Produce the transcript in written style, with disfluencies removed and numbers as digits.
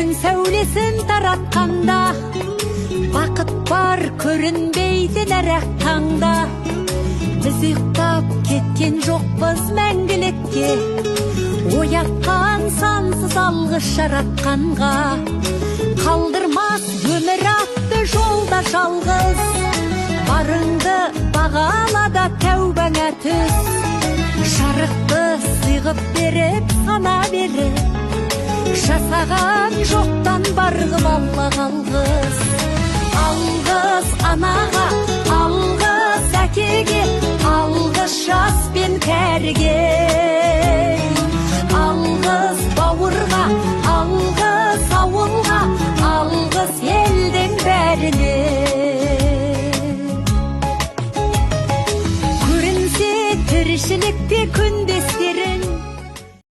күн сәулесін таратқанда, бақыт бар көрінбейді нәрәк таңда. Біз ұйықтап кеткен жоқпыз мәңгілікке, оятқан сансыз алғыс жаратқанға. Қалдырмас өмір атты жолда жалғыз, барыңды бағалада тәубаңа түс. Жарықты сыйғып беріп сана беріп, жасаған жоқтан барғып алла қалғыз.